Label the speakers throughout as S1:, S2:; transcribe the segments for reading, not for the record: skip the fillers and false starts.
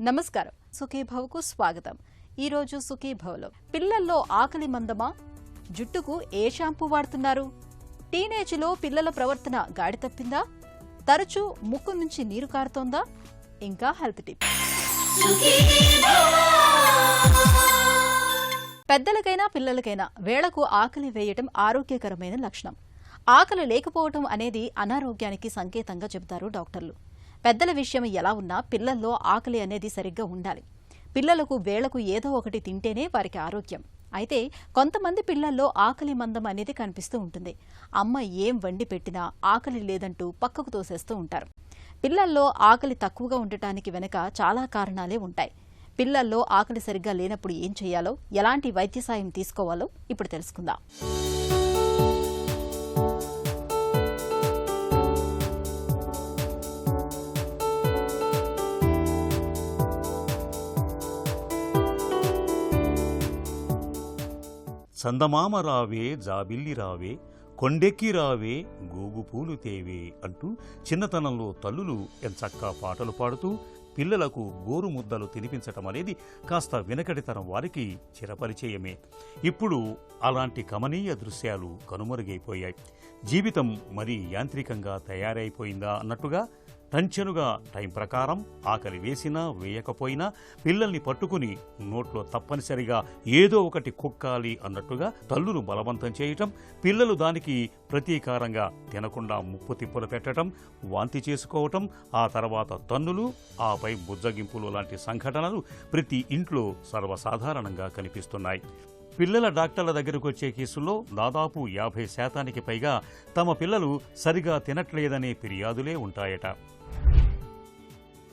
S1: నమస్కారం. సుఖీభవకు స్వాగతం. ఈరోజు సుఖీభవలో పిల్లల్లో ఆకలి మందమా, జుట్టుకు ఏ షాంపూ వాడుతున్నారు, టీనేజ్లో పిల్లల ప్రవర్తన గాడి తప్పిందా, తరచూ ముక్కు నుంచి నీరు కారుతోందా, ఇంకా హెల్త్ టిప్స్. పెద్దలకైనా పిల్లలకైనా వేళకు ఆకలి వేయటం ఆరోగ్యకరమైన లక్షణం. ఆకలి లేకపోవటం అనేది అనారోగ్యానికి సంకేతంగా చెబుతారు డాక్టర్లు. పెద్దల విషయం ఎలా ఉన్నా పిల్లల్లో ఆకలి అనేది సరిగ్గా ఉండాలి. పిల్లలకు వేళకు ఏదో ఒకటి తింటేనే వారికి ఆరోగ్యం. అయితే కొంతమంది పిల్లల్లో ఆకలి మందం అనేది కనిపిస్తూ ఉంటుంది. అమ్మ ఏం వండి పెట్టినా ఆకలి లేదంటూ పక్కకు తోసేస్తూ ఉంటారు. పిల్లల్లో ఆకలి తక్కువగా ఉండటానికి వెనుక చాలా కారణాలే ఉంటాయి. పిల్లల్లో ఆకలి సరిగ్గా లేనప్పుడు ఏం చేయాలో, ఎలాంటి వైద్య సాయం తీసుకోవాలో ఇప్పుడు తెలుసుకుందాం.
S2: చందమామ రావే జాబిల్లి రావే, కొండెక్కి రావే గూగు పూలు తేవే అంటూ చిన్నతనంలో తల్లులు ఎంచక్కా పాటలు పాడుతూ పిల్లలకు గోరు ముద్దలు తినిపించటం అనేది కాస్త వెనకటితరం వారికి చిరపరిచయమే. ఇప్పుడు అలాంటి కమనీయ దృశ్యాలు కనుమరుగైపోయాయి. జీవితం మరీ యాంత్రికంగా తయారైపోయిందా అన్నట్టుగా టంచెనుగా టైం ప్రకారం ఆకలి వేసినా వేయకపోయినా పిల్లల్ని పట్టుకుని నోట్లో తప్పనిసరిగా ఏదో ఒకటి కుక్కాలి అన్నట్టుగా తల్లులు బలవంతం చేయటం, పిల్లలు దానికి ప్రతీకారంగా తినకుండా ముప్పు తిప్పులు పెట్టడం, వాంతి చేసుకోవటం, ఆ తర్వాత తన్నులు, ఆపై బుజ్జగింపులు లాంటి సంఘటనలు ప్రతి ఇంట్లో సర్వసాధారణంగా కనిపిస్తున్నాయి. పిల్లల డాక్టర్ల దగ్గరకు వచ్చే కేసుల్లో దాదాపు 50% పైగా తమ పిల్లలు సరిగా తినట్లేదనే ఫిర్యాదులే ఉంటాయట.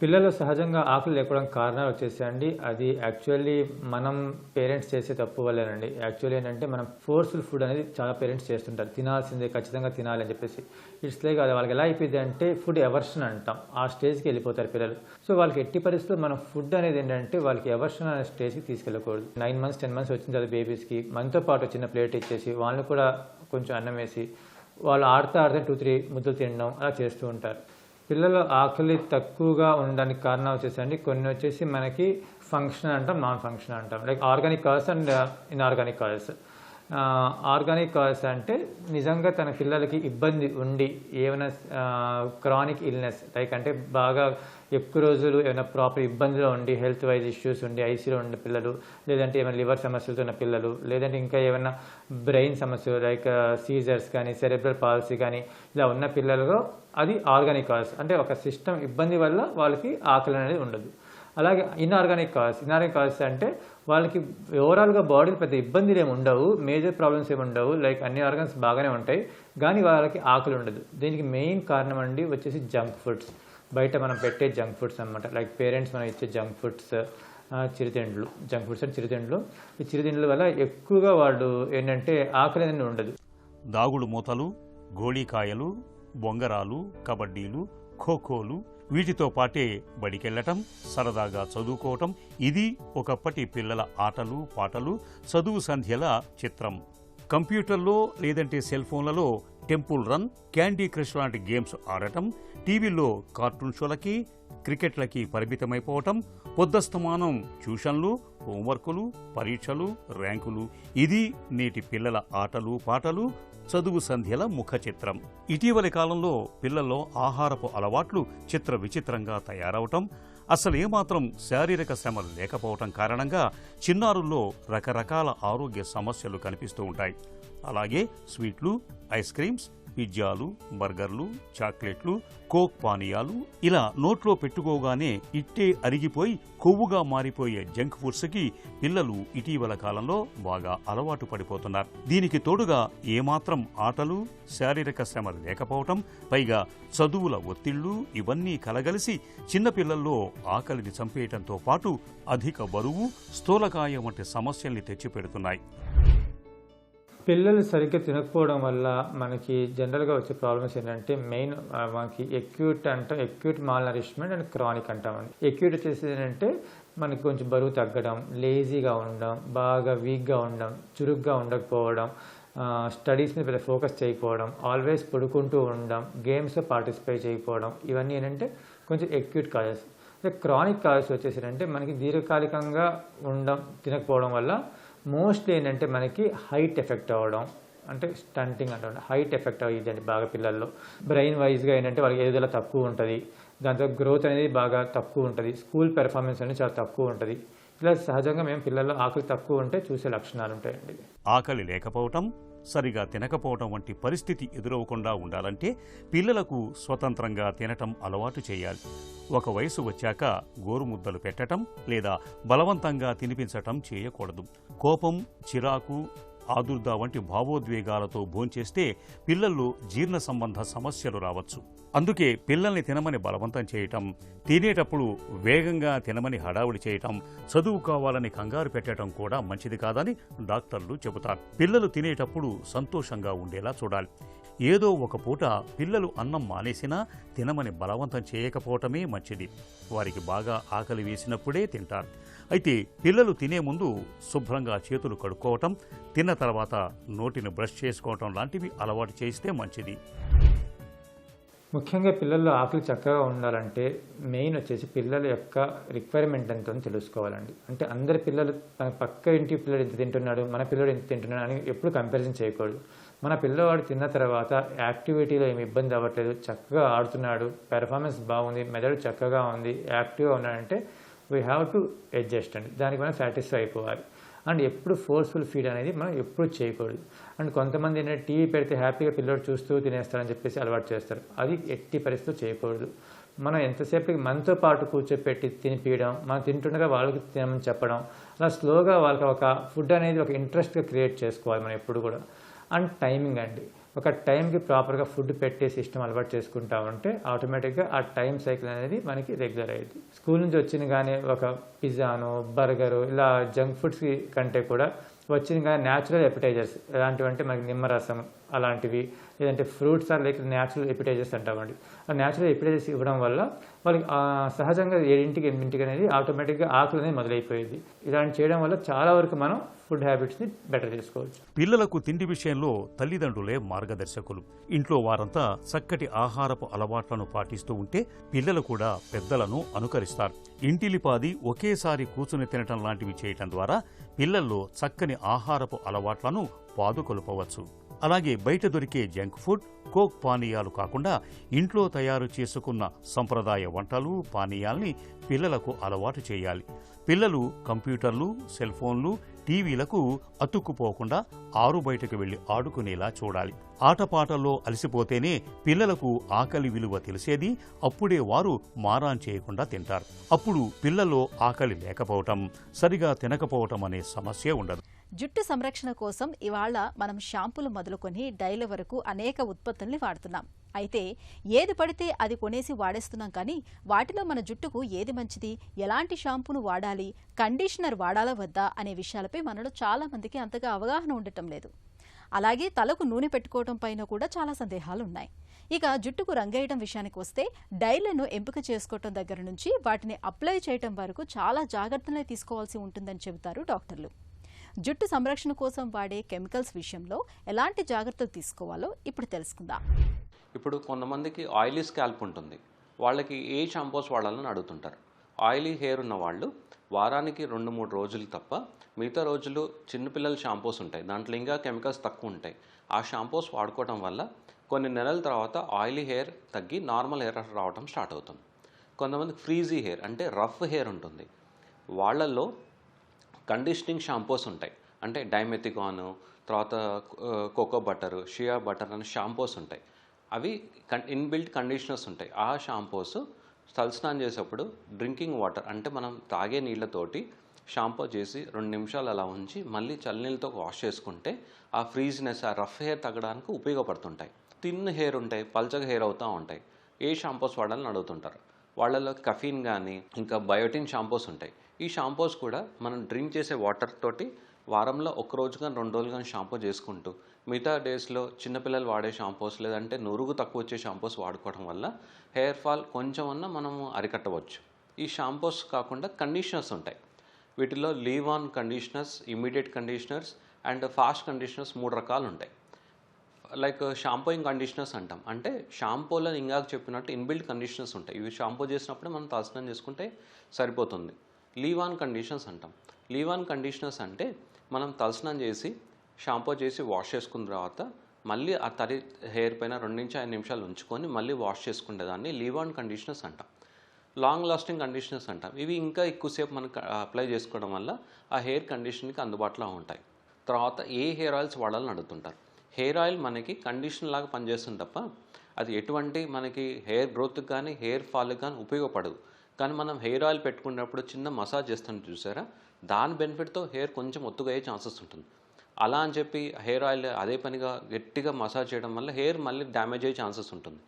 S3: పిల్లలు సహజంగా ఆకలి లేకపోవడం కారణాలు వచ్చేసండి, అది యాక్చువల్లీ మనం పేరెంట్స్ చేసే తప్పు వల్లేనండి. యాక్చువల్లీ ఏంటంటే మనం ఫోర్స్ఫుల్ ఫుడ్ అనేది చాలా పేరెంట్స్ చేస్తుంటారు. తినాల్సిందే, ఖచ్చితంగా తినాలి అని చెప్పేసి. ఇట్స్ లైక్ అది వాళ్ళకి ఎలా అయిపోయింది అంటే ఫుడ్ ఎవర్షన్ అంటాం, ఆ స్టేజ్కి వెళ్ళిపోతారు పిల్లలు. సో వాళ్ళకి ఎట్టి పరిస్థితుల్లో మనం ఫుడ్ అనేది ఏంటంటే వాళ్ళకి ఎవర్షన్ అనే స్టేజ్కి తీసుకెళ్ళకూడదు. 9 months 10 months వచ్చిన తర్వాత బేబీస్కి మనతో పాటు చిన్న ప్లేట్ ఇచ్చేసి వాళ్ళని కూడా కొంచెం అన్నం వేసి వాళ్ళు ఆడుతూ 2-3 ముద్దలు తినడం అలా చేస్తూ ఉంటారు. పిల్లలు ఆకలి తక్కువగా ఉండడానికి కారణం వచ్చేసండి కొన్ని వచ్చేసి మనకి ఫంక్షన్ అంటాం, నాన్ ఫంక్షన్ అంటాం. Like organic cause and inorganic causes. Organic causes అంటే నిజంగా తన పిల్లలకి ఇబ్బంది ఉండి ఏమైనా క్రానిక్ ఇల్నెస్, లైక్ అంటే బాగా ఎక్కువ రోజులు ఏమైనా ప్రాపర్ ఇబ్బందిలో ఉండి హెల్త్ వైజ్ ఇష్యూస్ ఉండి ఐసీలో ఉన్న పిల్లలు, లేదంటే ఏమైనా లివర్ సమస్యలతో ఉన్న పిల్లలు, లేదంటే ఇంకా ఏమైనా బ్రెయిన్ సమస్యలు లైక్ సీజర్స్ కానీ సెరెబ్రల్ పాలసీ కానీ ఇలా ఉన్న పిల్లలలో అది ఆర్గానిక్ కాజ్. అంటే ఒక సిస్టమ్ ఇబ్బంది వల్ల వాళ్ళకి ఆకలి అనేది ఉండదు. అలాగే ఇన్ఆర్గానిక్ కాజ్ అంటే వాళ్ళకి ఓవరాల్గా బాడీలో పెద్ద ఇబ్బందులు ఏమి ఉండవు, మేజర్ ప్రాబ్లమ్స్ ఏమి ఉండవు, లైక్ అన్ని ఆర్గన్స్ బాగానే ఉంటాయి, కానీ వాళ్ళకి ఆకలి ఉండదు. దీనికి మెయిన్ కారణం అండి వచ్చేసి జంక్ ఫుడ్స్, బయట మనం పెట్టే జంక్ ఫుడ్స్ అనమాట. లైక్ పేరెంట్స్ మనం ఇచ్చే జంక్ ఫుడ్స్, చిరుతిండ్లు, జంక్ ఫుడ్స్ అంటే చిరుతిండ్లు. ఈ చిరుతిండ్ల వల్ల ఎక్కువగా వాళ్ళు ఏంటంటే ఆకలి అనేది ఉండదు.
S2: దాగుడు మూతలు, గోళీకాయలు, బొంగరాలు, కబడ్డీలు, ఖోఖోలు, వీటితో పాటే బడికెళ్లటం, సరదాగా చదువుకోవటం, ఇది ఒకప్పటి పిల్లల ఆటలు పాటలు, చదువు సంధ్యల చిత్రం. కంప్యూటర్లో లేదంటే సెల్ ఫోన్లలో టెంపుల్ రన్, క్యాండీ క్రష్ లాంటి గేమ్స్ ఆడటం, టీవీల్లో కార్టూన్ షోలకి, క్రికెట్లకి పరిమితమైపోవటం, పొద్దస్తమానం ట్యూషన్లు, హోంవర్కులు, పరీక్షలు, ర్యాంకులు, ఇది నేటి పిల్లల ఆటలు పాటలు, చదువు సంధ్యల ముఖ చిత్రం. ఇటీవలి కాలంలో పిల్లల్లో ఆహారపు అలవాట్లు చిత్ర విచిత్రంగా తయారవటం, అసలేమాత్రం శారీరక శ్రమ లేకపోవటం కారణంగా చిన్నారుల్లో రకరకాల ఆరోగ్య సమస్యలు కనిపిస్తూ ఉంటాయి. అలాగే స్వీట్లు, ఐస్ క్రీమ్స్, పిజ్జాలు, బర్గర్లు, చాక్లెట్లు, కోక్ పానీయాలు ఇలా నోట్లో పెట్టుకోగానే ఇట్టే అరిగిపోయి కొవ్వుగా మారిపోయే జంక్ ఫుడ్స్కి పిల్లలు ఇటీవల కాలంలో బాగా అలవాటు పడిపోతున్నారు. దీనికి తోడుగా ఏమాత్రం ఆటలు, శారీరక శ్రమ లేకపోవటం, పైగా చదువుల ఒత్తిళ్లు ఇవన్నీ కలగలిసి చిన్నపిల్లల్లో ఆకలిని చంపేయటంతో పాటు అధిక బరువు, స్థూలకాయం వంటి సమస్యల్ని తెచ్చిపెడుతున్నాయి.
S3: పిల్లలు సరిగ్గా తినకపోవడం వల్ల మనకి జనరల్గా వచ్చే ప్రాబ్లమ్స్ ఏంటంటే మెయిన్ మనకి acute mall nourishment and chronic అంటామండి. ఎక్యూట్ వచ్చేసి ఏంటంటే మనకి కొంచెం బరువు తగ్గడం, లేజీగా ఉండడం, బాగా వీక్గా ఉండడం, చురుగ్గా ఉండకపోవడం, స్టడీస్ మీద ఫోకస్ చేయకపోవడం, ఆల్వేస్ పడుకుంటూ ఉండడం, గేమ్స్లో పార్టిసిపేట్ చేయకపోవడం, ఇవన్నీ ఏంటంటే కొంచెం ఎక్యూట్ కాజెస్. క్రానిక్ కాజెస్ వచ్చేసారంటే మనకి దీర్ఘకాలికంగా తినకపోవడం వల్ల మోస్ట్లీ ఏంటంటే మనకి హైట్ ఎఫెక్ట్ అవ్వడం, అంటే స్టంటింగ్ అంటే హైట్ ఎఫెక్ట్ అయ్యిందండి బాగా పిల్లల్లో. బ్రెయిన్ వైజ్గా ఏంటంటే వాళ్ళకి ఎదుగుదల తక్కువ ఉంటుంది, దాంతో గ్రోత్ అనేది బాగా తక్కువ ఉంటుంది, స్కూల్ పెర్ఫార్మెన్స్ అనేది చాలా తక్కువ ఉంటుంది. ఇలా సహజంగా మేము పిల్లల్లో ఆకలి తక్కువ ఉంటే చూసే లక్షణాలు ఉంటాయండి.
S2: ఆకలి లేకపోవటం, సరిగా తినకపోవటం వంటి పరిస్థితి ఎదురవకుండా ఉండాలంటే పిల్లలకు స్వతంత్రంగా తినటం అలవాటు చేయాలి. ఒక వయసు వచ్చాక గోరుముద్దలు పెట్టటం లేదా బలవంతంగా తినిపించటం చేయకూడదు. కోపం, చిరాకు, ఆదుర్ద వంటి భావోద్వేగాలతో భోంచేస్తే పిల్లల్లో జీర్ణ సంబంధ సమస్యలు రావచ్చు. అందుకే పిల్లల్ని తినమని బలవంతం చేయటం, తినేటప్పుడు వేగంగా తినమని హడావుడి చేయటం, చదువు కావాలని కంగారు పెట్టడం కూడా మంచిది కాదని డాక్టర్లు చెబుతారు. పిల్లలు తినేటప్పుడు సంతోషంగా ఉండేలా చూడాలి. ఏదో ఒక పూట పిల్లలు అన్నం మానేసినా తినమని బలవంతం చేయకపోవటమే మంచిది. వారికి బాగా ఆకలి వేసినప్పుడే తింటారు. అయితే పిల్లలు తినే ముందు శుభ్రంగా చేతులు కడుక్కోవటం, తిన్న తర్వాత నోటిని బ్రష్ చేసుకోవటం లాంటివి అలవాటు చేస్తే మంచిది.
S3: ముఖ్యంగా పిల్లల్లో ఆకలి చక్కగా ఉండాలంటే మెయిన్ వచ్చేసి పిల్లల యొక్క రిక్వైర్మెంట్ ఎంతో తెలుసుకోవాలండి. అంటే అందరి పిల్లలు పక్క ఇంటి పిల్లలు ఎంత తింటున్నాడు, మన పిల్లడు ఎంత తింటున్నాడు అని ఎప్పుడు కంపారిజన్ చేయకూడదు. మన పిల్లవాడు తిన్న తర్వాత యాక్టివిటీలో ఏమి ఇబ్బంది అవ్వట్లేదు, చక్కగా ఆడుతున్నాడు, పెర్ఫార్మెన్స్ బాగుంది, మెదడు చక్కగా ఉంది, యాక్టివ్గా ఉన్నాడంటే వీ హ్యావ్ టు అడ్జస్ట్ అండి. దానికి మనం సాటిస్ఫై అయిపోవాలి. అండ్ ఎప్పుడు ఫోర్స్ఫుల్ ఫీడ్ అనేది మనం ఎప్పుడు చేయకూడదు. అండ్ కొంతమంది ఏంటంటే టీవీ పెడితే హ్యాపీగా పిల్లడు చూస్తూ తినేస్తారని చెప్పేసి అలవాటు చేస్తారు. అది ఎట్టి పరిస్థితుల్లో చేయకూడదు. మనం ఎంతసేపటికి మనతో పాటు కూర్చోపెట్టి తినిపించడం, మనం తింటుండగా వాళ్ళకి తినమని చెప్పడం, అలా స్లోగా వాళ్ళకి ఒక ఫుడ్ అనేది ఒక ఇంట్రెస్ట్గా క్రియేట్ చేసుకోవాలి మనం ఎప్పుడు కూడా. అండ్ టైమింగ్ అండి, ఒక టైంకి ప్రాపర్గా ఫుడ్ పెట్టే సిస్టమ్ అలవాటు చేసుకుంటా ఉంటే ఆటోమేటిక్గా ఆ టైం సైకిల్ అనేది మనకి రెగ్యులర్ అయ్యింది. స్కూల్ నుంచి వచ్చిన కానీ ఒక పిజ్జాను, బర్గరు ఇలా జంక్ ఫుడ్స్ కంటే కూడా వచ్చిన కానీ న్యాచురల్ ఎపిటైజర్స్ ఎలాంటివంటే మనకి నిమ్మరసం అలాంటివి, లేదంటే ఫ్రూట్స్ ఆర్ లైక్ న్యాచురల్ ఎపిటైజర్స్ అంటామండి. ఆ న్యాచురల్ ఎపిటైజర్స్ ఇవ్వడం వల్ల వాళ్ళకి సహజంగా 7ంటికి 8ంటికి అనేది ఆటోమేటిక్గా ఆకలి అనేది మొదలైపోయింది. ఇలాంటి చేయడం వల్ల చాలా వరకు మనం ఫుడ్ హ్యాబిట్స్ని బెటర్ చేసుకోవచ్చు.
S2: పిల్లలకు తిండి విషయంలో తల్లిదండ్రులే మార్గదర్శకులు. ఇంట్లో వారంతా చక్కటి ఆహారపు అలవాట్లను పాటిస్తూ ఉంటే పిల్లలు కూడా పెద్దలను అనుకరిస్తారు. ఇంటిలిపాది ఒకేసారి కూర్చుని తినటం లాంటివి చేయటం ద్వారా పిల్లల్లో చక్కని ఆహారపు అలవాట్లను పాదుకొల్పవచ్చు. అలాగే బయట దొరికే జంక్ ఫుడ్, కోక్ పానీయాలు కాకుండా ఇంట్లో తయారు చేసుకున్న సంప్రదాయ వంటలు, పానీయాల్ని పిల్లలకు అలవాటు చేయాలి. పిల్లలు కంప్యూటర్లు, సెల్ ఫోన్లు, టీవీలకు అతుక్కుపోకుండా ఆరు బయటకు వెళ్లి ఆడుకునేలా చూడాలి. ఆటపాటల్లో అలసిపోతేనే పిల్లలకు ఆకలి విలువ తెలిసేది. అప్పుడే వారు మారాన్ చేయకుండా తింటారు. అప్పుడు పిల్లల్లో ఆకలి లేకపోవటం, సరిగా తినకపోవటం అనే సమస్య ఉండదు.
S1: జుట్టు సంరక్షణ కోసం ఇవాళ మనం షాంపూలు మొదలుకొని డైల వరకు అనేక ఉత్పత్తుల్ని వాడుతున్నాం. అయితే ఏది పడితే అది కొనేసి వాడేస్తున్నాం, కానీ వాటిలో మన జుట్టుకు ఏది మంచిది, ఎలాంటి షాంపూను వాడాలి, కండిషనర్ వాడాలా వద్దా అనే విషయాలపై మనలో చాలా మందికి అంతగా అవగాహన ఉండటం లేదు. అలాగే తలకు నూనె పెట్టుకోవడం పైన కూడా చాలా సందేహాలు ఉన్నాయి. ఇక జుట్టుకు రంగేయడం విషయానికి వస్తే డైలను ఎంపిక చేసుకోవటం దగ్గర నుంచి వాటిని అప్లై చేయటం వరకు చాలా జాగ్రత్తలు తీసుకోవాల్సి ఉంటుందని చెబుతారు డాక్టర్లు. జుట్టు సంరక్షణ కోసం వాడే కెమికల్స్ విషయంలో ఎలాంటి జాగ్రత్తలు తీసుకోవాలో ఇప్పుడు తెలుసుకుందాం.
S4: ఇప్పుడు కొంతమందికి ఆయిలీ స్కాల్ప్ ఉంటుంది, వాళ్ళకి ఏ షాంపూస్ వాడాలని అడుగుతుంటారు. ఆయిలీ హెయిర్ ఉన్న వాళ్ళు వారానికి 2-3 రోజులు తప్ప మిగతా రోజులు చిన్నపిల్లల షాంపూస్ ఉంటాయి, దాంట్లో ఇంకా కెమికల్స్ తక్కువ ఉంటాయి. ఆ షాంపూస్ వాడుకోవడం వల్ల కొన్ని నెలల తర్వాత ఆయిలీ హెయిర్ తగ్గి నార్మల్ హెయిర్ రావడం స్టార్ట్ అవుతుంది. కొంతమందికి ఫ్రీజీ హెయిర్ అంటే రఫ్ హెయిర్ ఉంటుంది, వాళ్ళల్లో కండిషనింగ్ షాంపూస్ ఉంటాయి. అంటే డైమెథికాను, తర్వాత కోకో బటరు, షియా బటర్ అనే షాంపూస్ ఉంటాయి. అవి ఇన్బిల్ట్ కండిషనర్స్ ఉంటాయి. ఆ షాంపూస్ తలస్నానం చేసేటప్పుడు డ్రింకింగ్ వాటర్ అంటే మనం తాగే నీళ్ళతోటి షాంపూ చేసి 2 నిమిషాలు అలా ఉంచి మళ్ళీ చల్లనీళ్ళతో వాష్ చేసుకుంటే ఆ ఫ్రీజ్నెస్, ఆ రఫ్ హెయిర్ తగ్గడానికి ఉపయోగపడుతుంటాయి. థిన్ హెయిర్ ఉంటాయి, పల్చగా హెయిర్ అవుతూ ఉంటాయి, ఏ షాంపూస్ వాడాలని అడుగుతుంటారు. వాళ్ళలో కఫీన్ కానీ ఇంకా బయోటిన్ షాంపూస్ ఉంటాయి. ఈ షాంపూస్ కూడా మనం డ్రింక్ చేసే వాటర్ తోటి వారంలో 1 రోజు కానీ 2 రోజులు కానీ షాంపూ చేసుకుంటూ మిగతా డేస్లో చిన్నపిల్లలు వాడే షాంపూస్ లేదంటే నురుగు తక్కువ వచ్చే షాంపూస్ వాడుకోవడం వల్ల హెయిర్ ఫాల్ కొంచెం అన్నా మనము అరికట్టవచ్చు. ఈ షాంపూస్ కాకుండా కండిషనర్స్ ఉంటాయి. వీటిలో leave on conditioners, immediate conditioners and fast conditioners 3 రకాలు ఉంటాయి. లైక్ షాంపూయింగ్ కండిషనర్స్ అంటాం. అంటే షాంపూలో ఇందాక చెప్పినట్టు ఇన్బిల్ట్ కండిషనర్స్ ఉంటాయి. ఇవి షాంపూ చేసినప్పుడు మనం తలస్నానం చేసుకుంటే సరిపోతుంది. లీవ్ ఆన్ కండిషనర్స్ అంటాం. లీవ్ ఆన్ కండిషనర్స్ అంటే మనం తలస్నానం చేసి షాంపూ చేసి వాష్ చేసుకున్న తర్వాత మళ్ళీ ఆ తడి హెయిర్ పైన 2 నుంచి 5 నిమిషాలు ఉంచుకొని మళ్ళీ వాష్ చేసుకునే దాన్ని లీవ్ ఆన్ కండిషనర్స్ అంటాం. లాంగ్ లాస్టింగ్ కండిషనర్స్ అంటాం. ఇవి ఇంకా ఎక్కువసేపు మనకు అప్లై చేసుకోవడం వల్ల ఆ హెయిర్ కండిషన్కి అందుబాటులో ఉంటాయి. తర్వాత ఏ హెయిర్ ఆయిల్స్ వాడాలని అడుగుతుంటారు. హెయిర్ ఆయిల్ మనకి కండిషన్ లాగా పనిచేస్తుంది తప్ప అది ఎటువంటి మనకి హెయిర్ గ్రోత్కి కానీ హెయిర్ ఫాల్కి కానీ ఉపయోగపడదు. కానీ మనం హెయిర్ ఆయిల్ పెట్టుకున్నప్పుడు చిన్న మసాజ్ చేస్తాం చూసారా, దాని బెనిఫిట్తో హెయిర్ కొంచెం ఒత్తుగా అయ్యే ఛాన్సెస్ ఉంటుంది. అలా అని చెప్పి హెయిర్ ఆయిల్ అదే పనిగా గట్టిగా మసాజ్ చేయడం వల్ల హెయిర్ మళ్ళీ డ్యామేజ్ అయ్యే ఛాన్సెస్ ఉంటుంది.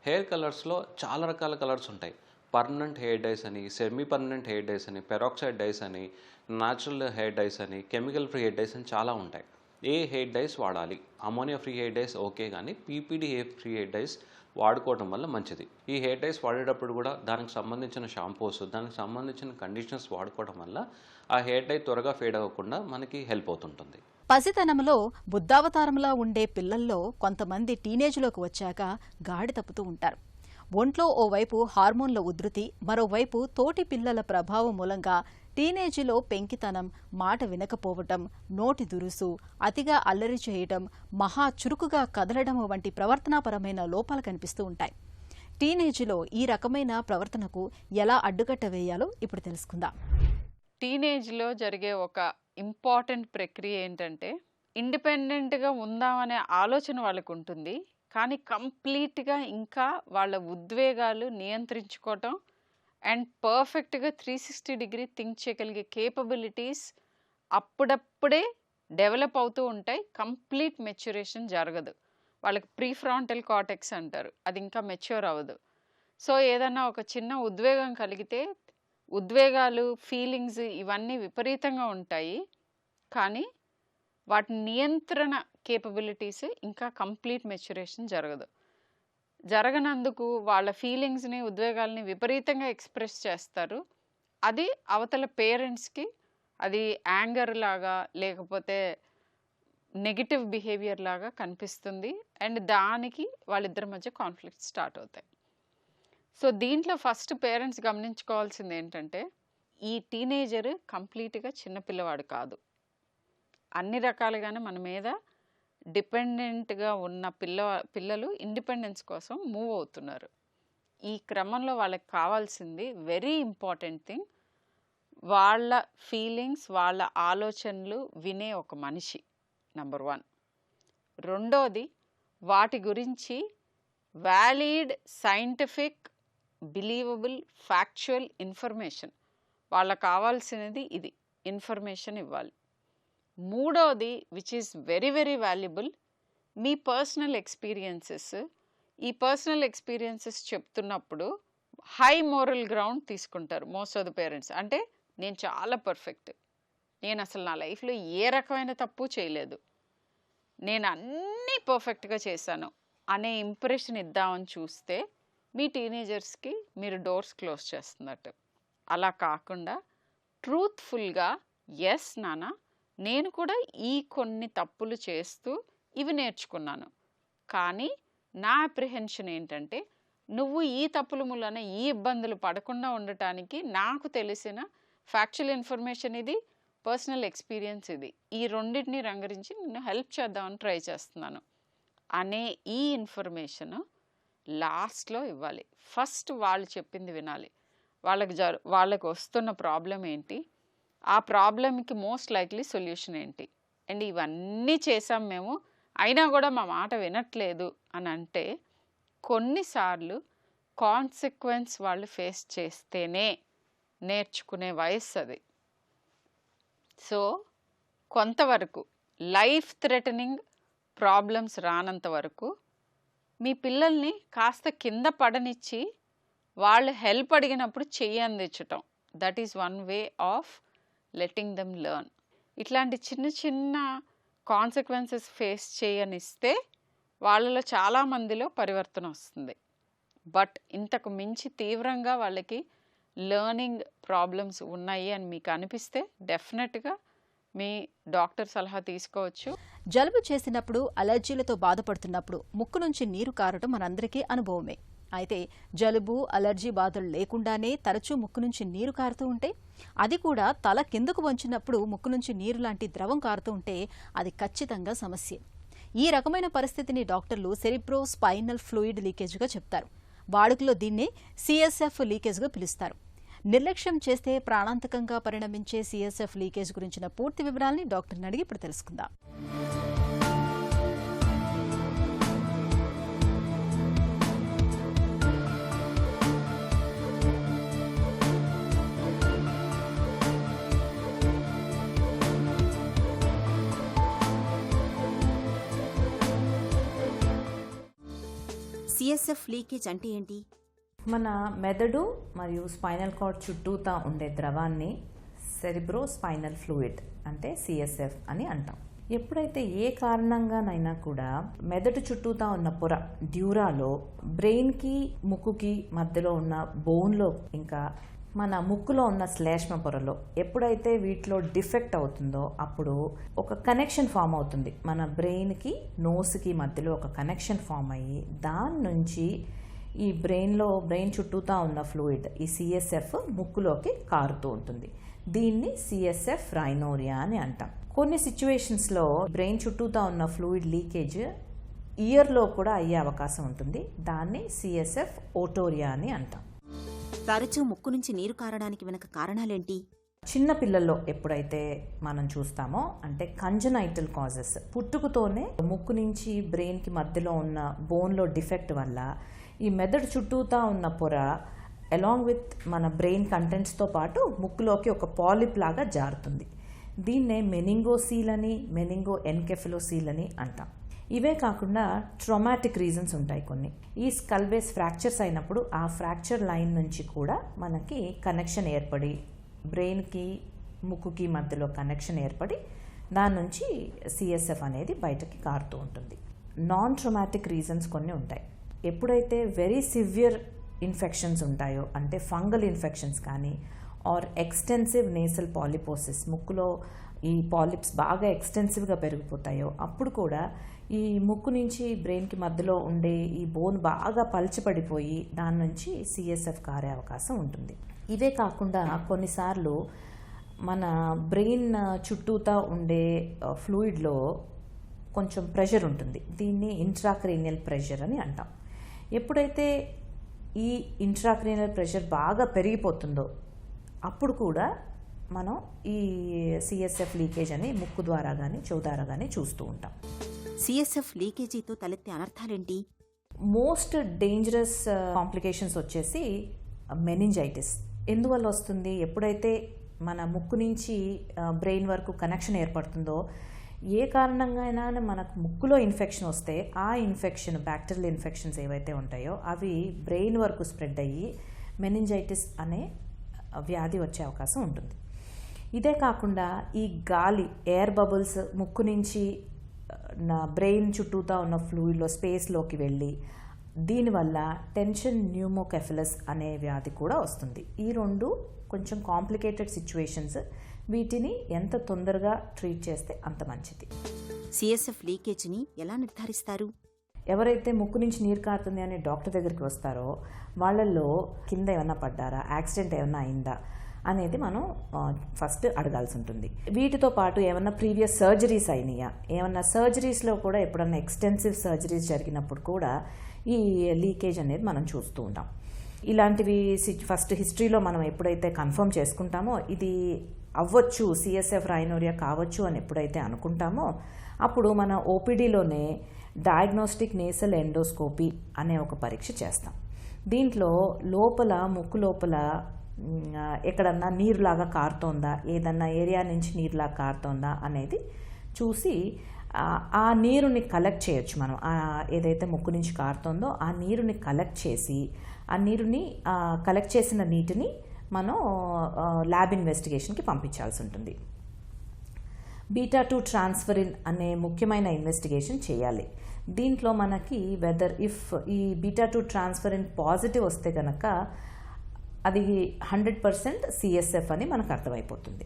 S4: హెయిర్ కలర్స్లో చాలా రకాల కలర్స్ ఉంటాయి. పర్మనెంట్ హెయిర్ డైస్ అని, సెమీ పర్మనెంట్ హెయిర్ డైస్ అని, పెరాక్సైడ్ డైస్ అని, న్యాచురల్ హెయిర్ డైస్ అని, కెమికల్ ఫ్రీ హెయిర్ డైస్ అని చాలా ఉంటాయి. ఏ హెయిర్ డైస్ వాడాలి? Ammonia free hair dyes okay, కానీ పీపీడీ ఫ్రీ హెయిర్ డైస్ వాడుకోవడం వల్ల మంచిది. ఈ హెయిర్ డైస్ వాడేటప్పుడు కూడా దానికి సంబంధించిన షాంపూస్, దానికి సంబంధించిన కండిషనర్స్ వాడుకోవడం వల్ల ఆ హెయిర్ డై త్వరగా ఫేడ్ అవ్వకుండా మనకి హెల్ప్ అవుతుంటుంది.
S1: పసితనంలో బుద్ధావతారంలా ఉండే పిల్లల్లో కొంతమంది టీనేజ్లోకి వచ్చాక గాడి తప్పుతూ ఉంటారు. ఒంట్లో ఓవైపు హార్మోన్ల ఉధృతి, మరోవైపు తోటి పిల్లల ప్రభావం మూలంగా టీనేజీలో పెంకితనం, మాట వినకపోవటం, నోటి దురుసు, అతిగా అల్లరి చేయటం, మహా చురుకుగా కదలడం వంటి ప్రవర్తనాపరమైన లోపాలు కనిపిస్తూ ఉంటాయి. టీనేజీలో ఈ రకమైన ప్రవర్తనకు ఎలా అడ్డుకట్ట వేయాలో ఇప్పుడు తెలుసుకుందాం.
S5: టీనేజ్లో జరిగే ఒక ఇంపార్టెంట్ ప్రక్రియ ఏంటంటే, ఇండిపెండెంట్గా ఉందామనే ఆలోచన వాళ్ళకు ఉంటుంది, కానీ కంప్లీట్గా ఇంకా వాళ్ళ ఉద్వేగాలు నియంత్రించుకోవటం అండ్ పర్ఫెక్ట్గా 360 డిగ్రీ థింక్ చేయగలిగే కేపబిలిటీస్ అప్పుడప్పుడే డెవలప్ అవుతూ ఉంటాయి. కంప్లీట్ మెచ్యురేషన్ జరగదు. వాళ్ళకి ప్రీఫ్రాంటల్ కార్టెక్స్ అంటారు, అది ఇంకా మెచ్యూర్ అవ్వదు. సో ఏదన్నా ఒక చిన్న ఉద్వేగం కలిగితే ఉద్వేగాలు, ఫీలింగ్స్ ఇవన్నీ విపరీతంగా ఉంటాయి, కానీ వాటి నియంత్రణ కేపబిలిటీస్ ఇంకా కంప్లీట్ మెచ్యురేషన్ జరగదు. జరగనందుకు వాళ్ళ ఫీలింగ్స్ని, ఉద్వేగాల్ని విపరీతంగా ఎక్స్ప్రెస్ చేస్తారు. అది అవతల పేరెంట్స్కి అది యాంగర్ లాగా లేకపోతే నెగిటివ్ బిహేవియర్ లాగా కనిపిస్తుంది అండ్ దానికి వాళ్ళిద్దరి మధ్య కాన్ఫ్లిక్ట్ స్టార్ట్ అవుతాయి. సో దీంట్లో ఫస్ట్ పేరెంట్స్ గమనించుకోవాల్సింది ఏంటంటే, ఈ టీనేజర్ కంప్లీట్గా చిన్నపిల్లవాడు కాదు. అన్ని రకాలుగానే మన మీద డిపెండెంట్గా ఉన్న పిల్లలు ఇండిపెండెన్స్ కోసం మూవ్ అవుతున్నారు. ఈ క్రమంలో వాళ్ళకి కావాల్సింది వెరీ ఇంపార్టెంట్ థింగ్, వాళ్ళ ఫీలింగ్స్, వాళ్ళ ఆలోచనలు వినే ఒక మనిషి, నెంబర్ 1. రెండోది, వాటి గురించి valid, scientific, believable, factual information, వాళ్ళకు కావాల్సినది ఇది, ఇన్ఫర్మేషన్ ఇవ్వాలి. మూడోది, which is very very valuable, me personal experiences. ఈ పర్సనల్ ఎక్స్పీరియన్సెస్ చెప్తున్నప్పుడు హై మోరల్ గ్రౌండ్ తీసుకుంటారు మోస్ట్ ఆఫ్ ద పేరెంట్స్. అంటే నేను చాలా పర్ఫెక్ట్, నేను అసలు నా లైఫ్లో ఏ రకమైన తప్పు చేయలేదు, నేను అన్నీ పర్ఫెక్ట్గా చేశాను అనే ఇంప్రెషన్ ఇద్దామని చూస్తే మీ టీనేజర్స్కి మీరు డోర్స్ క్లోజ్ చేస్తున్నట్టు. అలా కాకుండా ట్రూత్ఫుల్గా, ఎస్ నాన్న, నేను కూడా ఈ కొన్ని తప్పులు చేస్తూ ఇవి నేర్చుకున్నాను, కానీ నా అప్రిహెన్షన్ ఏంటంటే నువ్వు ఈ తప్పుల మూలన ఈ ఇబ్బందులు పడకుండా ఉండటానికి నాకు తెలిసిన ఫ్యాక్చువల్ ఇన్ఫర్మేషన్ ఇది, పర్సనల్ ఎక్స్పీరియన్స్ ఇది, ఈ రెండింటిని రంగరించి నేను హెల్ప్ చేద్దామని ట్రై చేస్తున్నాను అనే ఈ ఇన్ఫర్మేషన్ లాస్ట్లో ఇవ్వాలి. ఫస్ట్ వాళ్ళు చెప్పింది వినాలి. వాళ్ళకి వస్తున్న ప్రాబ్లం ఏంటి, ఆ ప్రాబ్లంకి మోస్ట్ లైక్లీ సొల్యూషన్ ఏంటి, అండ్ ఇవన్నీ చేసాం మేము, అయినా కూడా మా మాట వినట్లేదు అని అంటే కొన్నిసార్లు కాన్సిక్వెన్స్ వాళ్ళు ఫేస్ చేస్తేనే నేర్చుకునే వయస్సు అది. సో కొంతవరకు లైఫ్ థ్రెటనింగ్ ప్రాబ్లమ్స్ రానంత వరకు మీ పిల్లల్ని కాస్త కింద పడనిచ్చి వాళ్ళు హెల్ప్ అడిగినప్పుడు చెయ్యి అందించటం, that is one way of letting them learn. ఇట్లాంటి చిన్న చిన్న కాన్సిక్వెన్సెస్ ఫేస్ చేయనిస్తే వాళ్ళలో చాలామందిలో పరివర్తన వస్తుంది. బట్ ఇంతకు మించి తీవ్రంగా వాళ్ళకి లెర్నింగ్ ప్రాబ్లమ్స్ ఉన్నాయి అని మీకు అనిపిస్తే డెఫినెట్గా మీ డాక్టర్ సలహా తీసుకోవచ్చు.
S1: జలుబు చేసినప్పుడు, అలర్జీలతో బాధపడుతున్నప్పుడు ముక్కు నుంచి నీరు కారటం మనందరికీ అనుభవమే. అయితే జలుబు, అలర్జీ బాధలు లేకుండానే తరచూ ముక్కు నుంచి నీరు కారుతూ ఉంటే, అది కూడా తల కిందకు వంచినప్పుడు ముక్కు నుంచి నీరు లాంటి ద్రవం కారుతూ ఉంటే అది ఖచ్చితంగా సమస్యే. ఈ రకమైన పరిస్థితిని డాక్టర్లు సెరిబ్రో స్పైనల్ ఫ్లూయిడ్ లీకేజ్గా చెప్తారు. వాడుకలో దీన్నే సిఎస్ఎఫ్ లీకేజ్గా పిలుస్తారు. నిర్లక్ష్యం చేస్తే ప్రాణాంతకంగా పరిణమించే సిఎస్ఎఫ్ లీకేజ్ గురించిన పూర్తి వివరాల్ని డాక్టర్ని అడిగి ఇప్పుడు తెలుసుకుందాం.
S6: సిఎస్ఎఫ్ లీకేజ్ అంటే ఏంటి?
S7: మన మెదడు మరియు స్పైనల్ కార్డ్ చుట్టూతా ఉండే ద్రవాన్ని సెరిబ్రో స్పైనల్ ఫ్లూయిడ్ అంటే సిఎస్ఎఫ్ అని అంటాం. ఎప్పుడైతే ఏ కారణంగానైనా కూడా మెదడు చుట్టూతా ఉన్న పొర డ్యూరాలో బ్రెయిన్కి ముక్కుకి మధ్యలో ఉన్న బోన్లో ఇంకా మన ముక్కులో ఉన్న శ్లేష్మ పొరలో ఎప్పుడైతే వీటిలో డిఫెక్ట్ అవుతుందో అప్పుడు ఒక కనెక్షన్ ఫామ్ అవుతుంది. మన బ్రెయిన్కి నోస్కి మధ్యలో ఒక కనెక్షన్ ఫామ్ అయ్యి దాని నుంచి ఈ బ్రెయిన్ చుట్టూతా ఉన్న ఫ్లూయిడ్ ఈ సిఎస్ఎఫ్ ముక్కులోకి కారుతూ ఉంటుంది. దీన్ని సిఎస్ఎఫ్ రైనోరియా అని అంటాం. కొన్ని సిచ్యువేషన్స్లో బ్రెయిన్ చుట్టూతా ఉన్న ఫ్లూయిడ్ లీకేజ్ ఇయర్లో కూడా అయ్యే అవకాశం ఉంటుంది. దాన్ని సిఎస్ఎఫ్ ఓటోరియా అని అంటాం.
S6: తరచూ ముక్కు నుంచి నీరు కారడానికి వెనక కారణాలేంటి?
S7: చిన్న పిల్లల్లో ఎప్పుడైతే మనం చూస్తామో అంటే కంజనైటల్ కాజెస్, పుట్టుకతోనే ముక్కు నుంచి బ్రెయిన్కి మధ్యలో ఉన్న బోన్లో డిఫెక్ట్ వల్ల ఈ మెదడు చుట్టూతా ఉన్న పొర అలాంగ్ విత్ మన బ్రెయిన్ కంటెంట్స్తో పాటు ముక్కులోకి ఒక పాలిప్ లాగా జారుతుంది. దీన్నే మెనింగోసీల్ అని మెనింగో ఎన్కెఫెలోసీల్ అని అంటాం. ఇవే కాకుండా ట్రామాటిక్ రీజన్స్ ఉంటాయి కొన్ని. ఈ స్కల్ బేస్ ఫ్రాక్చర్స్ అయినప్పుడు ఆ ఫ్రాక్చర్ లైన్ నుంచి కూడా మనకి కనెక్షన్ ఏర్పడి బ్రెయిన్కి ముక్కుకి మధ్యలో కనెక్షన్ ఏర్పడి దాని నుంచి సిఎస్ఎఫ్ అనేది బయటకి కారుతూ ఉంటుంది. నాన్ ట్రామాటిక్ రీజన్స్ కొన్ని ఉంటాయి. ఎప్పుడైతే వెరీ సివియర్ ఇన్ఫెక్షన్స్ ఉంటాయో అంటే ఫంగల్ ఇన్ఫెక్షన్స్ కానీ ఆర్ ఎక్స్టెన్సివ్ నేసల్ పాలిపోసిస్, ముక్కులో ఈ పాలిప్స్ బాగా ఎక్స్టెన్సివ్గా పెరిగిపోతాయో అప్పుడు కూడా ఈ ముక్కు నుంచి బ్రెయిన్కి మధ్యలో ఉండే ఈ బోన్ బాగా పల్చబడిపోయి దాని నుంచి సిఎస్ఎఫ్ కారే అవకాశం ఉంటుంది. ఇవే కాకుండా కొన్నిసార్లు మన బ్రెయిన్ చుట్టూతా ఉండే ఫ్లూయిడ్లో కొంచెం ప్రెషర్ ఉంటుంది. దీన్ని ఇంట్రాక్రేనియల్ ప్రెషర్ అని అంటాం. ఎప్పుడైతే ఈ ఇంట్రాక్రేనియల్ ప్రెషర్ బాగా పెరిగిపోతుందో అప్పుడు కూడా మనం ఈ సిఎస్ఎఫ్ లీకేజ్ అని ముక్కు ద్వారా కానీ చెవు ద్వారా కానీ చూస్తూ ఉంటాం.
S6: సిఎస్ఎఫ్ లీకేజీతో తలెత్తే అనర్థాలేంటి?
S7: మోస్ట్ డేంజరస్ కాంప్లికేషన్స్ వచ్చేసి మెనింజైటిస్. ఎందువల్ల వస్తుంది? ఎప్పుడైతే మన ముక్కు నుంచి బ్రెయిన్ వరకు కనెక్షన్ ఏర్పడుతుందో ఏ కారణంగా అయినా మనకు ముక్కులో ఇన్ఫెక్షన్ వస్తే ఆ ఇన్ఫెక్షన్ బ్యాక్టీరియల్ ఇన్ఫెక్షన్స్ ఏవైతే ఉంటాయో అవి బ్రెయిన్ వరకు స్ప్రెడ్ అయ్యి మెనింజైటిస్ అనే వ్యాధి వచ్చే అవకాశం ఉంటుంది. ఇదే కాకుండా ఈ గాలి ఎయిర్ బబుల్స్ ముక్కు నుంచి నా బ్రెయిన్ చుట్టూతా ఉన్న ఫ్లూయిడ్లో స్పేస్లోకి వెళ్ళి దీనివల్ల టెన్షన్ న్యూమోకెఫలస్ అనే వ్యాధి కూడా వస్తుంది. ఈ రెండు కొంచెం కాంప్లికేటెడ్ సిచ్యువేషన్స్. వీటిని ఎంత తొందరగా ట్రీట్ చేస్తే అంత మంచిది.
S6: సిఎస్ఎఫ్ లీకేజ్ని ఎలా నిర్ధారిస్తారు?
S7: ఎవరైతే ముక్కు నుంచి నీరు కారుతుంది అనే డాక్టర్ దగ్గరికి వస్తారో వాళ్ళల్లో కింద ఏమన్నా పడ్డారా, యాక్సిడెంట్ ఏమన్నా అయిందా అనేది మనం ఫస్ట్ అడగాల్సి ఉంటుంది. వీటితో పాటు ఏమన్నా ప్రీవియస్ సర్జరీస్ అయినాయా, ఏమన్నా సర్జరీస్లో కూడా ఎప్పుడన్నా ఎక్స్టెన్సివ్ సర్జరీస్ జరిగినప్పుడు కూడా ఈ లీకేజ్ అనేది మనం చూస్తూ ఉంటాం. ఇలాంటివి ఫస్ట్ హిస్టరీలో మనం ఎప్పుడైతే కన్ఫర్మ్ చేసుకుంటామో ఇది అవ్వచ్చు, సిఎస్ఎఫ్ రైనోరియా కావచ్చు అని ఎప్పుడైతే అనుకుంటామో అప్పుడు మన ఓపీడీలోనే డయాగ్నోస్టిక్ నేసల్ ఎండోస్కోపీ అనే ఒక పరీక్ష చేస్తాం. దీంట్లో లోపల ముక్కు లోపల ఎక్కడన్నా నీరులాగా కారుతోందా, ఏదన్నా ఏరియా నుంచి నీరులాగా కారుతోందా అనేది చూసి ఆ నీరుని కలెక్ట్ చేయొచ్చు. మనం ఏదైతే ముక్కు నుంచి కారుతోందో ఆ నీరుని కలెక్ట్ చేసి ఆ నీరుని కలెక్ట్ చేసిన నీటిని మనం ల్యాబ్ ఇన్వెస్టిగేషన్కి పంపించాల్సి ఉంటుంది. బీటా-2 ట్రాన్స్ఫరిన్ అనే ముఖ్యమైన ఇన్వెస్టిగేషన్ చేయాలి. దీంట్లో మనకి వెదర్ ఇఫ్ ఈ బీటా-2 ట్రాన్స్ఫరిన్ పాజిటివ్ వస్తే కనుక అది 100% సిఎస్ఎఫ్ అని మనకు అర్థమైపోతుంది.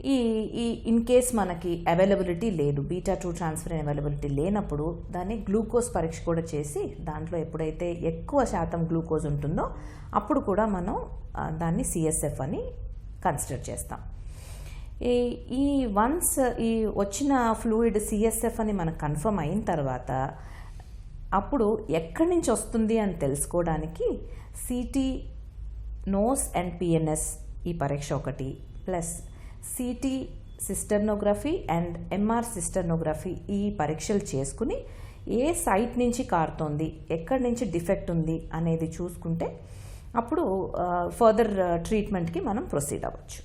S7: ఈ ఇన్ కేస్ మనకి అవైలబిలిటీ లేదు, బీటా-2 ట్రాన్స్ఫెరిన్ అవైలబిలిటీ లేనప్పుడు దాన్ని గ్లూకోజ్ పరీక్ష కూడా చేసి దాంట్లో ఎప్పుడైతే ఎక్కువ శాతం గ్లూకోజ్ ఉంటుందో అప్పుడు కూడా మనం దాన్ని సిఎస్ఎఫ్ అని కన్సిడర్ చేస్తాం. ఈ వన్స్ ఈ వచ్చిన ఫ్లూయిడ్ సిఎస్ఎఫ్ అని మనకు కన్ఫర్మ్ అయిన తర్వాత అప్పుడు ఎక్కడి నుంచి వస్తుంది అని తెలుసుకోవడానికి సిటీ నోస్ అండ్ పిఎన్ఎస్ ఈ పరీక్ష ఒకటి, ప్లస్ సిటీ సిస్టర్నోగ్రఫీ అండ్ ఎంఆర్ సిస్టర్నోగ్రఫీ ఈ పరీక్షలు చేసుకుని ఏ సైట్ నుంచి కారుతోంది, ఎక్కడి నుంచి డిఫెక్ట్ ఉంది అనేది చూసుకుంటే అప్పుడు ఫర్దర్ ట్రీట్మెంట్కి మనం ప్రొసీడ్ అవ్వచ్చు.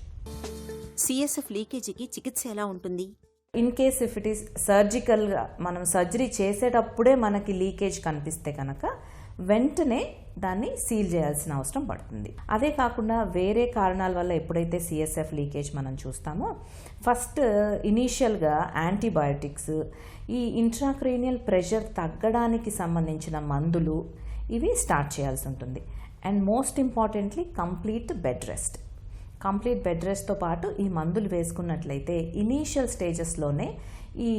S6: సిఎస్ఎఫ్ లీకేజీకి చికిత్స ఎలా ఉంటుంది?
S7: In case if it is సర్జికల్గా మనం సర్జరీ చేసేటప్పుడే మనకి లీకేజ్ కనిపిస్తే కనుక వెంటనే దాన్ని సీల్ చేయాల్సిన అవసరం పడుతుంది. అదే కాకుండా వేరే కారణాల వల్ల ఎప్పుడైతే సిఎస్ఎఫ్ లీకేజ్ మనం చూస్తామో ఫస్ట్ ఇనీషియల్గా యాంటీబయాటిక్స్, ఈ ఇంట్రాక్రేనియల్ ప్రెషర్ తగ్గడానికి సంబంధించిన మందులు ఇవి స్టార్ట్ చేయాల్సి ఉంటుంది. And most importantly complete bed రెస్ట్తో పాటు ఈ మందులు వేసుకున్నట్లయితే ఇనీషియల్ స్టేజెస్లోనే ఈ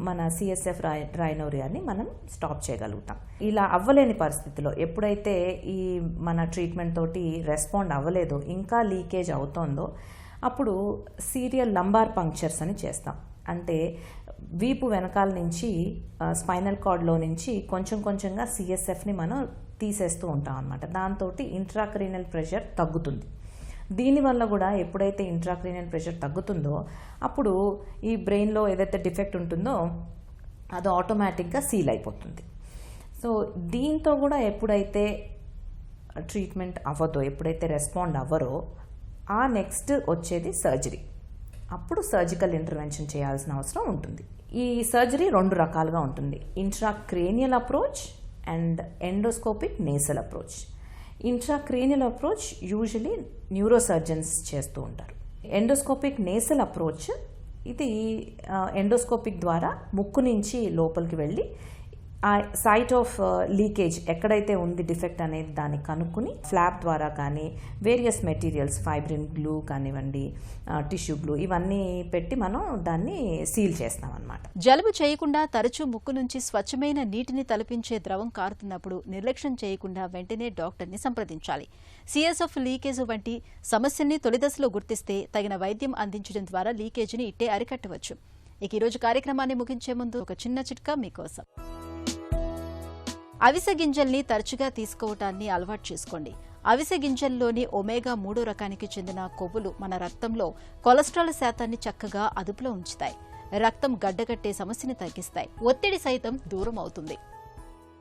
S7: మన సిఎస్ఎఫ్ రైనోరియాని మనం స్టాప్ చేయగలుగుతాం. ఇలా అవ్వలేని పరిస్థితిలో ఎప్పుడైతే ఈ మన ట్రీట్మెంట్ తోటి రెస్పాండ్ అవ్వలేదో, ఇంకా లీకేజ్ అవుతోందో అప్పుడు సీరియల్ లంబార్ పంక్చర్స్ అని చేస్తాం. అంటే వీపు వెనకాల నుంచి స్పైనల్ కార్డ్లో నుంచి కొంచెం కొంచెంగా సిఎస్ఎఫ్ని మనం తీసేస్తూ ఉంటాం అన్నమాట. దాంతో ఇంట్రాక్రీనల్ ప్రెషర్ తగ్గుతుంది. దీనివల్ల కూడా ఎప్పుడైతే ఇంట్రాక్రీనియల్ ప్రెషర్ తగ్గుతుందో అప్పుడు ఈ బ్రెయిన్లో ఏదైతే డిఫెక్ట్ ఉంటుందో అది ఆటోమేటిక్గా సీల్ అయిపోతుంది. సో దీంతో కూడా ఎప్పుడైతే ట్రీట్మెంట్ అవ్వదో, ఎప్పుడైతే రెస్పాండ్ అవ్వరో ఆ నెక్స్ట్ వచ్చేది సర్జరీ. అప్పుడు సర్జికల్ ఇంటర్వెన్షన్ చేయాల్సిన అవసరం ఉంటుంది. ఈ సర్జరీ 2 రకాలుగా ఉంటుంది, intracranial approach and endoscopic nasal approach. Intracranial approach usually neurosurgeons చేస్తూ ఉంటారు. ఎండోస్కోపిక్ నేసల్ అప్రోచ్ ఇది ఎండోస్కోపిక్ ద్వారా ముక్కు నుంచి లోపలికి వెళ్ళి ఆ సైట్ ఆఫ్ లీకేజ్ ఎక్కడైతే ఉంది డిఫెక్ట్ అనేది దాన్ని కనుక్కుని ఫ్లాప్ ద్వారా కానీ వేరియస్ మెటీరియల్స్ ఫైబ్రిన్ గ్లూ కానివ్వండి, టిష్యూ గ్లూ ఇవన్నీ పెట్టి మనం దాన్ని సీల్ చేస్తాం అన్నమాట.
S1: జలుబు చేయకుండా తరచూ ముక్కు నుంచి స్వచ్ఛమైన నీటిని తలపించే ద్రవం కారుతున్నప్పుడు నిర్లక్ష్యం చేయకుండా వెంటనే డాక్టర్ని సంప్రదించాలి. సిఎస్ఎఫ్ లీకేజ్ వంటి సమస్యని తొలిదశలో గుర్తిస్తే తగిన వైద్యం అందించడం ద్వారా లీకేజీని ఇట్టే అరికట్టవచ్చు. ఇక ఈరోజు కార్యక్రమాన్ని ముగించే ముందు ఒక చిన్న చిట్కా మీకోసం. అవిసె గింజల్ని తరచుగా తీసుకోవటాన్ని అలవాటు చేసుకోండి. అవిసె గింజల్లోని ఒమేగా-3 రకానికి చెందిన కొవ్వులు మన రక్తంలో కొలెస్ట్రాల్ శాతాన్ని చక్కగా అదుపులో ఉంచుతాయి, రక్తం గడ్డగట్టే సమస్యని తగ్గిస్తాయి, ఒత్తిడి సైతం దూరం అవుతుంది.